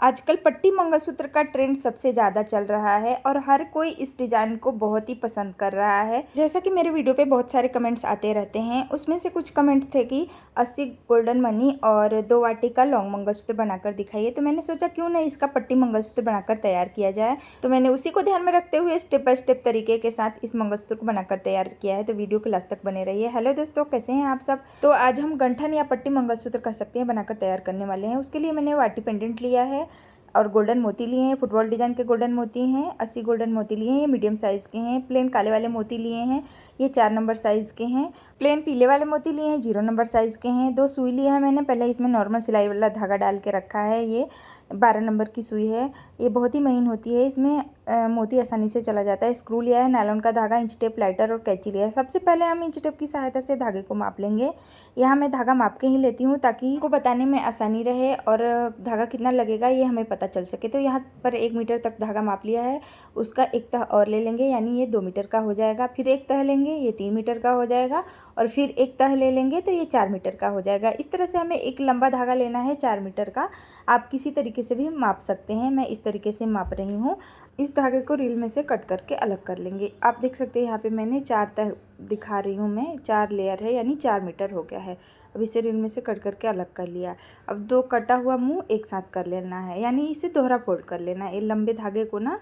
आजकल पट्टी मंगलसूत्र का ट्रेंड सबसे ज़्यादा चल रहा है और हर कोई इस डिज़ाइन को बहुत ही पसंद कर रहा है। जैसा कि मेरे वीडियो पे बहुत सारे कमेंट्स आते रहते हैं, उसमें से कुछ कमेंट थे कि 80 गोल्डन मनी और 2 वाटी का लॉन्ग मंगलसूत्र बनाकर दिखाइए। तो मैंने सोचा क्यों नहीं इसका पट्टी मंगलसूत्र बनाकर तैयार किया जाए। तो मैंने उसी को ध्यान में रखते हुए स्टेप बाय स्टेप तरीके के साथ इस मंगलसूत्र को बनाकर तैयार किया है। तो वीडियो के लास्ट तक बने रहिए। हेलो दोस्तों, कैसे हैं आप सब। तो आज हम गंठन या पट्टी मंगलसूत्र कह सकते हैं बनाकर तैयार करने वाले हैं। उसके लिए मैंने वाटी पेंडेंट लिया है और गोल्डन मोती लिए हैं। फुटबॉल डिज़ाइन के गोल्डन मोती हैं। 80 गोल्डन मोती लिए हैं, ये मीडियम साइज़ के हैं। प्लेन काले वाले मोती लिए हैं, ये 4 नंबर साइज़ के हैं। प्लेन पीले वाले मोती लिए हैं, 0 नंबर साइज़ के हैं। 2 सुई लिया है मैंने, पहले इसमें नॉर्मल सिलाई वाला धागा डाल के रखा है। ये 12 नंबर की सुई है, ये बहुत ही महीन होती है, इसमें मोती आसानी से चला जाता है। स्क्रू लिया है, नायलॉन का धागा, इंच टेप, लाइटर और कैंची लिया है। सबसे पहले हम इंच टेप की सहायता से धागे को माप लेंगे। यहाँ मैं धागा माप के ही लेती हूँ ताकि को बताने में आसानी रहे और धागा कितना लगेगा ये हमें पता चल सके। तो यहाँ पर 1 मीटर तक धागा माप लिया है, उसका एक तह और ले लेंगे, यानी ये 2 मीटर का हो जाएगा। फिर एक तह लेंगे, ये 3 मीटर का हो जाएगा और फिर एक तह ले लेंगे तो ये 4 मीटर का हो जाएगा। इस तरह से हमें एक लंबा धागा लेना है 4 मीटर का। आप किसी तरीके से भी माप सकते हैं, मैं इस तरीके से माप रही हूँ। इस धागे को रील में से कट करके अलग कर लेंगे। आप देख सकते हैं यहाँ पे मैंने 4 तह दिखा रही हूँ, मैं 4 लेयर है, यानी 4 मीटर हो गया है। अब इसे रील में से कट करके अलग कर लिया। अब 2 कटा हुआ मुंह एक साथ कर लेना है, यानी इसे दोहरा फोल्ड कर लेना है। ये लंबे धागे को ना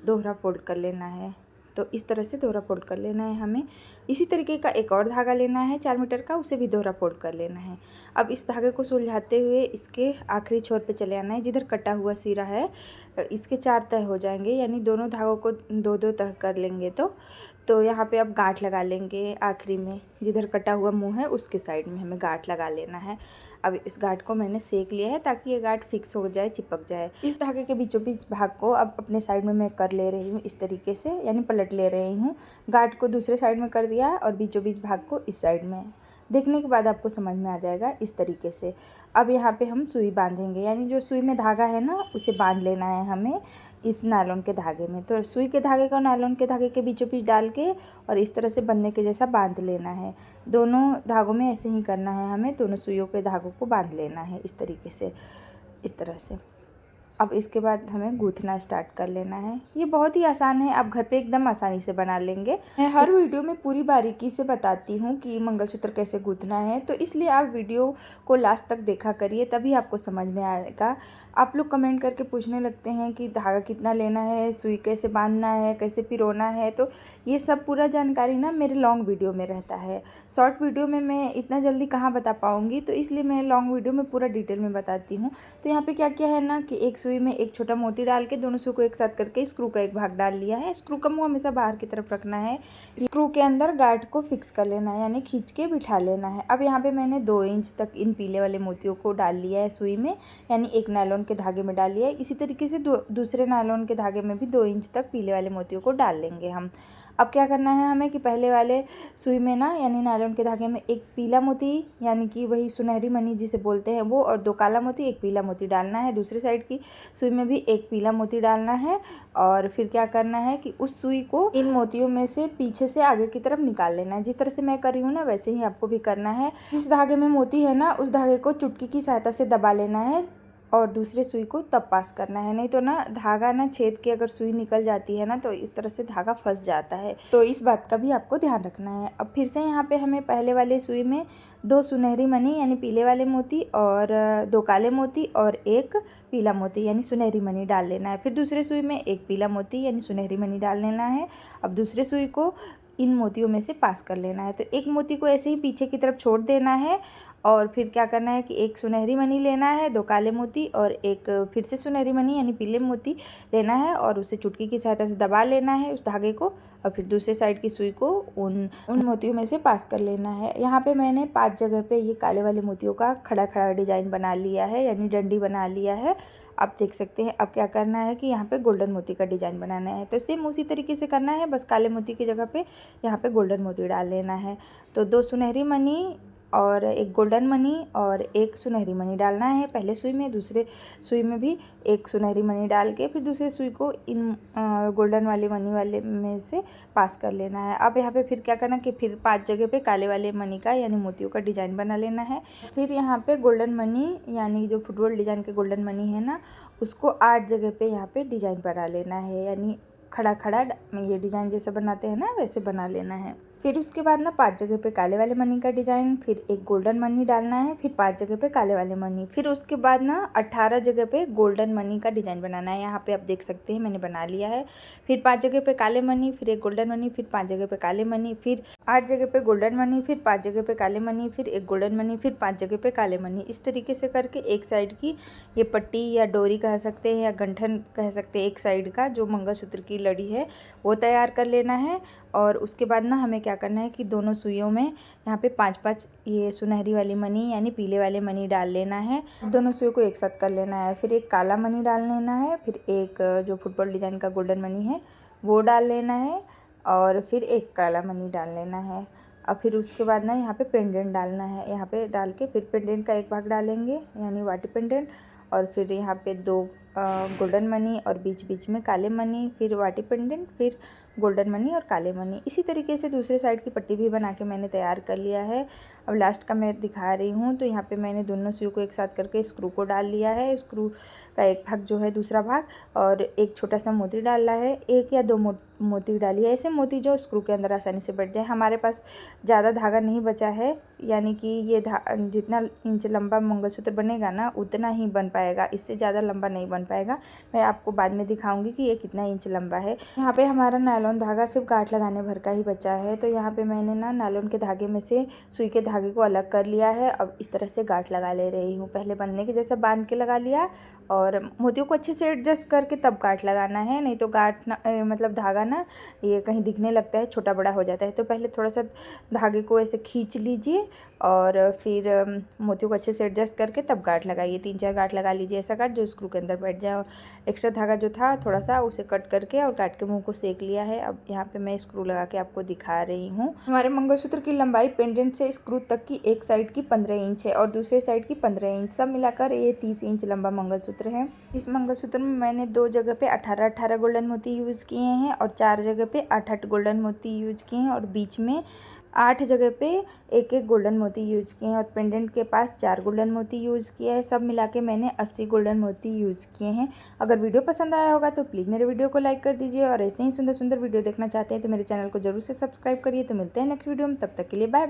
दोहरा फोल्ड कर लेना है, तो इस तरह से दोहरा फोल्ड कर लेना है हमें। इसी तरीके का एक और धागा लेना है 4 मीटर का, उसे भी दोहरा फोल्ड कर लेना है। अब इस धागे को सुलझाते हुए इसके आखिरी छोर पे चले आना है, जिधर कटा हुआ सिरा है इसके 4 तह हो जाएंगे, यानी दोनों धागों को 2-2 तह कर लेंगे। तो यहाँ पे अब गांठ लगा लेंगे आखिरी में, जिधर कटा हुआ मुंह है उसके साइड में हमें गांठ लगा लेना है। अब इस गांठ को मैंने सेक लिया है ताकि ये गांठ फिक्स हो जाए, चिपक जाए। इस धागे के बीचों बीच भाग को अब अपने साइड में मैं कर ले रही हूँ इस तरीके से, यानी पलट ले रही हूँ। गांठ को दूसरे साइड में कर दिया और बीचों बीच भाग को इस साइड में। देखने के बाद आपको समझ में आ जाएगा इस तरीके से। अब यहाँ पे हम सुई बांधेंगे, यानी जो सुई में धागा है ना उसे बांध लेना है हमें इस नायलॉन के धागे में। तो सुई के धागे का नायलॉन के धागे के बीचों बीच डाल के और इस तरह से बंधने के जैसा बांध लेना है। दोनों धागों में ऐसे ही करना है हमें, दोनों सुइयों के धागों को बांध लेना है इस तरीके से, इस तरह से। अब इसके बाद हमें गूँथना स्टार्ट कर लेना है। ये बहुत ही आसान है, आप घर पे एकदम आसानी से बना लेंगे। मैं हर वीडियो में पूरी बारीकी से बताती हूँ कि मंगलसूत्र कैसे गूँथना है, तो इसलिए आप वीडियो को लास्ट तक देखा करिए, तभी आपको समझ में आएगा। आप लोग कमेंट करके पूछने लगते हैं कि धागा कितना लेना है, सुई कैसे बांधना है, कैसे पिरोना है, तो ये सब पूरा जानकारी ना मेरे लॉन्ग वीडियो में रहता है। शॉर्ट वीडियो में मैं इतना जल्दी कहाँ बता पाऊँगी, तो इसलिए मैं लॉन्ग वीडियो में पूरा डिटेल में बताती हूँ। तो यहाँ पे क्या किया है ना कि एक सुई में एक छोटा मोती डाल के दोनों सुई को एक साथ करके स्क्रू का एक भाग डाल लिया है। स्क्रू का मुंह हमेशा बाहर की तरफ रखना है। स्क्रू के अंदर गार्ड को फिक्स कर लेना है, यानी खींच के बिठा लेना है। अब यहाँ पे मैंने 2 इंच तक इन पीले वाले मोतियों को डाल लिया है सुई में, यानी एक नायलॉन के धागे में डाल लिया है। इसी तरीके से दूसरे नायलॉन के धागे में भी 2 इंच तक पीले वाले मोतियों को डाल लेंगे हम। अब क्या करना है हमें कि पहले वाले सुई में ना, यानी नायलॉन के धागे में एक पीला मोती, यानी कि वही सुनहरी मणि जिसे बोलते हैं वो, और 2 काला मोती, एक पीला मोती डालना है। दूसरी साइड की सुई में भी एक पीला मोती डालना है और फिर क्या करना है कि उस सुई को इन मोतियों में से पीछे से आगे की तरफ निकाल लेना है। जिस तरह से मैं कर रही हूँ ना वैसे ही आपको भी करना है। जिस धागे में मोती है ना उस धागे को चुटकी की सहायता से दबा लेना है और दूसरे सुई को तब पास करना है, नहीं तो ना धागा ना छेद के अगर सुई निकल जाती है ना तो इस तरह से धागा फंस जाता है। तो इस बात का भी आपको ध्यान रखना है। अब फिर से यहाँ पे हमें पहले वाले सुई में 2 सुनहरी मणि यानी पीले वाले मोती और 2 काले मोती और एक पीला मोती यानी सुनहरी मणि डाल लेना है। फिर दूसरे सुई में एक पीला मोती यानी सुनहरी मणि डाल लेना है। अब दूसरे सुई को इन मोतियों में से पास कर लेना है। तो एक मोती को ऐसे ही पीछे की तरफ छोड़ देना है और फिर क्या करना है कि एक सुनहरी मणि लेना है, 2 काले मोती और एक फिर से सुनहरी मणि यानी पीले मोती लेना है और उसे चुटकी की सहायता से दबा लेना है उस धागे को और फिर दूसरे साइड की सुई को उन मोतियों में से पास कर लेना है। यहाँ पे मैंने 5 जगह पे ये काले वाले मोतियों का खड़ा खड़ा डिजाइन बना लिया है, यानी डंडी बना लिया है। आप देख सकते हैं। अब क्या करना है कि यहाँ पे गोल्डन मोती का डिज़ाइन बनाना है, तो सेम उसी तरीके से करना है, बस काले मोती की जगह पे यहाँ पे गोल्डन मोती डाल लेना है। तो 2 सुनहरी मणि और एक गोल्डन मनी और एक सुनहरी मनी डालना है। पहले सुई में, दूसरे सुई में भी एक सुनहरी मनी डाल के फिर दूसरे सुई को इन गोल्डन वाले मनी वाले में से पास कर लेना है। अब यहाँ पे फिर क्या करना कि फिर 5 जगह पे काले वाले मनी का यानी मोतियों का डिज़ाइन बना लेना है। फिर यहाँ पे गोल्डन मनी यानी जो फुटबॉल डिज़ाइन के गोल्डन मनी है ना, उसको 8 जगह पे यहाँ पे डिज़ाइन बना लेना है, यानी खड़ा खड़ा ये डिज़ाइन जैसे बनाते हैं ना वैसे बना लेना है। फिर उसके बाद ना 5 जगह पे काले वाले मनी का डिज़ाइन, फिर एक गोल्डन मनी डालना है, फिर 5 जगह पे काले वाले मनी, फिर उसके बाद ना 18 जगह पे गोल्डन मनी का डिज़ाइन बनाना है। यहाँ पे आप देख सकते हैं मैंने बना लिया है। फिर 5 जगह पे काले मनी, फिर एक गोल्डन मनी, फिर 5 जगह पे काले मनी, फिर 8 जगह पे गोल्डन मनी, फिर 5 जगह पे काले मनी, फिर एक गोल्डन मनी, फिर 5 जगह पे काले मनी। इस तरीके से करके एक साइड की ये पट्टी या डोरी कह सकते हैं या गंठन कह सकते हैं, एक साइड का जो मंगलसूत्र की लड़ी है वो तैयार कर लेना है। और उसके बाद ना हमें क्या करना है कि दोनों सुइयों में यहाँ पे 5-5 ये सुनहरी वाली मनी यानी पीले वाले मनी डाल लेना है। दोनों सुइयों को एक साथ कर लेना है। फिर एक काला मनी डाल लेना है, फिर एक जो फुटबॉल डिज़ाइन का गोल्डन मनी है वो डाल लेना है, और फिर एक काला मनी डाल लेना है। अब फिर उसके बाद ना यहाँ पे पेंडेंट डालना है। यहाँ पे डाल के फिर पेंडेंट का एक भाग डालेंगे यानी वाटी पेंडेंट, और फिर यहाँ पे 2 गोल्डन मनी और बीच बीच में काले मनी, फिर वाटी पेंडेंट, फिर गोल्डन मनी और काले मनी। इसी तरीके से दूसरे साइड की पट्टी भी बना के मैंने तैयार कर लिया है। अब लास्ट का मैं दिखा रही हूँ। तो यहाँ पे मैंने दोनों सुई को एक साथ करके स्क्रू को डाल लिया है। स्क्रू का एक भाग जो है दूसरा भाग, और एक छोटा सा मोती डालना है, 1 या 2 मोती डालिए, ऐसे मोती जो स्क्रू के अंदर आसानी से बैठ जाए। हमारे पास ज़्यादा धागा नहीं बचा है, यानी कि ये जितना इंच लंबा मंगलसूत्र बनेगा ना उतना ही बन पाएगा, इससे ज़्यादा लंबा नहीं बन पाएगा। मैं आपको बाद में दिखाऊंगी कि ये कितना इंच लंबा है। यहाँ पे हमारा नायलॉन धागा सिर्फ गांठ लगाने भर का ही बचा है। तो यहाँ पे मैंने ना नायलॉन के धागे में से सुई के धागे को अलग कर लिया है। अब इस तरह से गांठ लगा ले रही हूँ। पहले बंधने के जैसा बांध के लगा लिया, और मोतियों को अच्छे से एडजस्ट करके तब गांठ लगाना है, नहीं तो गांठ मतलब धागा ना ये कहीं दिखने लगता है, छोटा बड़ा हो जाता है। तो पहले थोड़ा सा धागे को ऐसे खींच लीजिए और फिर मोतियों को अच्छे से एडजस्ट करके तब गांठ लगाइए। 3-4 गांठ लगा लीजिए, ऐसा गांठ जो स्क्रू के अंदर बैठ जाए। और एक्स्ट्रा धागा जो था थोड़ा सा उसे कट करके और काट के मुंह को सेक लिया है। अब यहाँ पे मैं स्क्रू लगा के आपको दिखा रही हूँ। हमारे मंगलसूत्र की लंबाई पेंडेंट से स्क्रू तक की एक साइड की 15 इंच है और दूसरे साइड की 15 इंच, सब मिलाकर ये 30 इंच लंबा मंगलसूत्र है। इस मंगलसूत्र में मैंने 2 जगह पे 18-18 गोल्डन मोती यूज़ किए हैं और 4 जगह पे 8-8 गोल्डन मोती यूज किए हैं, और बीच में 8 जगह पे 1-1 गोल्डन मोती यूज़ किए हैं, और पेंडेंट के पास 4 गोल्डन मोती यूज़ किया है। सब मिला के मैंने 80 गोल्डन मोती यूज़ किए हैं। अगर वीडियो पसंद आया होगा तो प्लीज़ मेरे वीडियो को लाइक कर दीजिए, और ऐसे ही सुंदर सुंदर वीडियो देखना चाहते हैं तो मेरे चैनल को जरूर से सब्सक्राइब करिए। तो मिलते हैं नेक्स्ट वीडियो में, तब तक के लिए बाय।